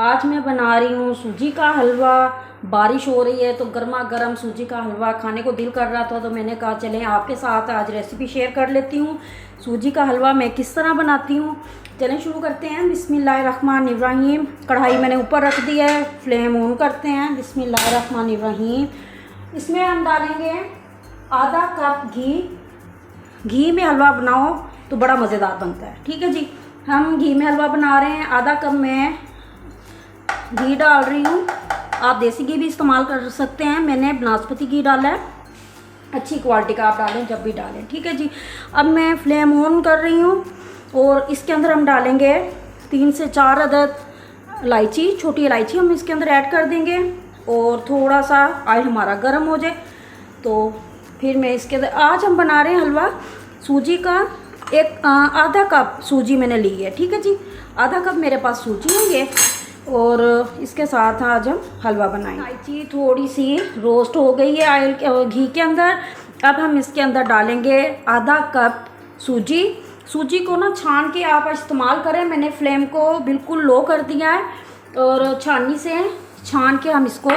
आज मैं बना रही हूँ सूजी का हलवा। बारिश हो रही है तो गर्मा गर्म सूजी का हलवा खाने को दिल कर रहा था, तो मैंने कहा चलें आपके साथ आज रेसिपी शेयर कर लेती हूँ। सूजी का हलवा मैं किस तरह बनाती हूँ, चलें शुरू करते हैं। बिस्मिल्लाहिर्रहमानिर्रहीम। कढ़ाई मैंने ऊपर रख दी है, फ्लेम ऑन करते हैं। बिस्मिल्लाहिर्रहमानिर्रहीम। इसमें हम डालेंगे आधा कप घी। घी में हलवा बनाओ तो बड़ा मज़ेदार बनता है, ठीक है जी। हम घी में हलवा बना रहे हैं। आधा कप मैं घी डाल रही हूँ। आप देसी घी भी इस्तेमाल कर सकते हैं, मैंने बनास्पति घी डाला है, अच्छी क्वालिटी का आप डालें जब भी डालें, ठीक है जी। अब मैं फ्लेम ऑन कर रही हूँ और इसके अंदर हम डालेंगे 3 से 4 अदद इलायची, छोटी इलायची हम इसके अंदर ऐड कर देंगे। और थोड़ा सा ऑयल हमारा गर्म हो जाए तो फिर मैं इसके अंदर, आज हम बना रहे हैं हलवा सूजी का। आधा कप सूजी मैंने ली है, ठीक है जी। आधा कप मेरे पास सूजी है ये, और इसके साथ आज हम हलवा बनाएंगे। इलायची थोड़ी सी रोस्ट हो गई है ऑयल घी के अंदर। अब हम इसके अंदर डालेंगे आधा कप सूजी। सूजी को ना छान के आप इस्तेमाल करें, मैंने फ्लेम को बिल्कुल लो कर दिया है और छाननी से छान के हम इसको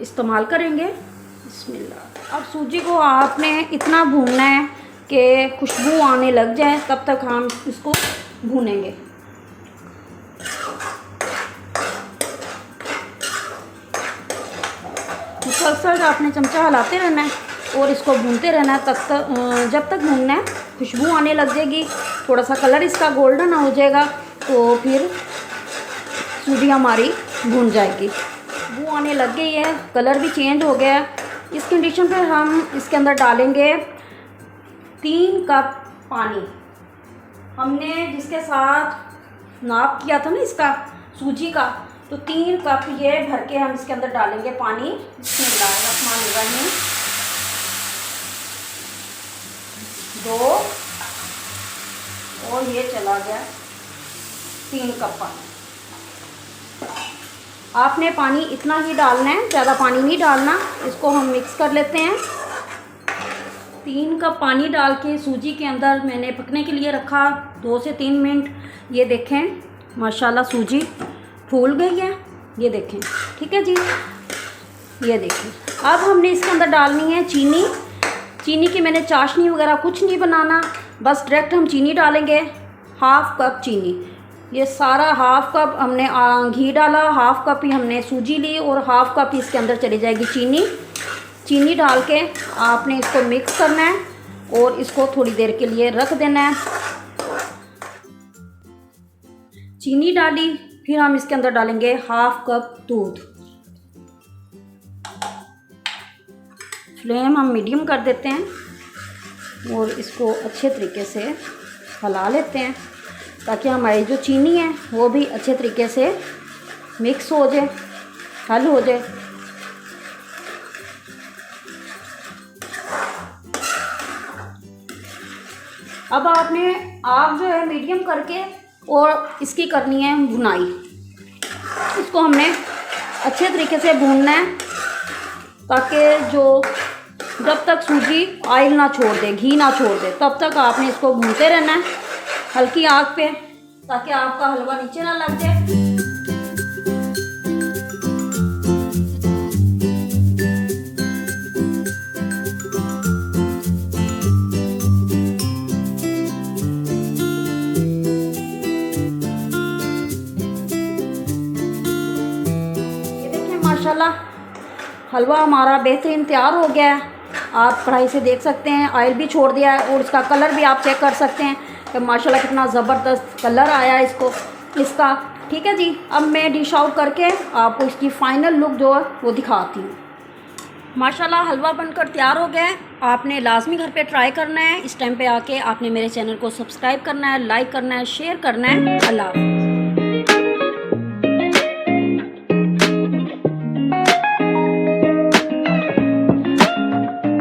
इस्तेमाल करेंगे। बिस्मिल्लाह। अब सूजी को आपने इतना भूनना है कि खुशबू आने लग जाए, तब तक हम इसको भूनेंगे। मुसलसल आपने चमचा हिलाते रहना है और इसको भूनते रहना है जब तक भूनना है खुशबू आने लग जाएगी। थोड़ा सा कलर इसका गोल्डन हो जाएगा तो फिर सूजी हमारी भून जाएगी। खुशबू आने लग गई है, कलर भी चेंज हो गया है। इस कंडीशन पर हम इसके अंदर डालेंगे 3 कप पानी। हमने जिसके साथ नाप किया था ना इसका सूजी का, तो 3 कप ये भर के हम इसके अंदर डालेंगे पानी। बिस्मिल्लाहिर्रहमानिर्रहीम। 2 और ये चला गया 3 कप पानी। आपने पानी इतना ही डालना है, ज़्यादा पानी नहीं डालना। इसको हम मिक्स कर लेते हैं। 3 कप पानी डाल के सूजी के अंदर मैंने पकने के लिए रखा 2 से 3 मिनट। ये देखें माशाल्लाह सूजी फूल गई है, ये देखें, ठीक है जी। ये देखें। अब हमने इसके अंदर डालनी है चीनी। चीनी की मैंने चाशनी वगैरह कुछ नहीं बनाना, बस डायरेक्ट हम चीनी डालेंगे। हाफ़ कप चीनी, ये सारा हाफ़ कप हमने घी डाला, हाफ़ कप ही हमने सूजी ली और हाफ़ कप ही इसके अंदर चली जाएगी चीनी। चीनी डाल के आपने इसको मिक्स करना है और इसको थोड़ी देर के लिए रख देना है। चीनी डाली, फिर हम इसके अंदर डालेंगे हाफ़ कप दूध। फ्लेम हम मीडियम कर देते हैं और इसको अच्छे तरीके से हिला लेते हैं ताकि हमारी जो चीनी है वो भी अच्छे तरीके से मिक्स हो जाए, हल हो जाए। अब आपने आग जो है मीडियम करके और इसकी करनी है भुनाई। इसको हमने अच्छे तरीके से भूनना है ताकि जब तक सूजी ऑयल ना छोड़ दे, घी ना छोड़ दे, तब तक आपने इसको भूनते रहना है हल्की आग पे, ताकि आपका हलवा नीचे ना लग जाए। माशाल्लाह हलवा हमारा बेहतरीन तैयार हो गया है। आप कढ़ाई से देख सकते हैं ऑयल भी छोड़ दिया है और इसका कलर भी आप चेक कर सकते हैं कि माशाल्लाह कितना ज़बरदस्त कलर आया है इसका, ठीक है जी। अब मैं डिश आउट करके आपको इसकी फ़ाइनल लुक जो है वो दिखाती हूँ। माशाल्लाह हलवा बनकर तैयार हो गया है। आपने लाजमी घर पे ट्राई करना है। इस टाइम पे आके आपने मेरे चैनल को सब्सक्राइब करना है, लाइक करना है, शेयर करना है। अल्लाह।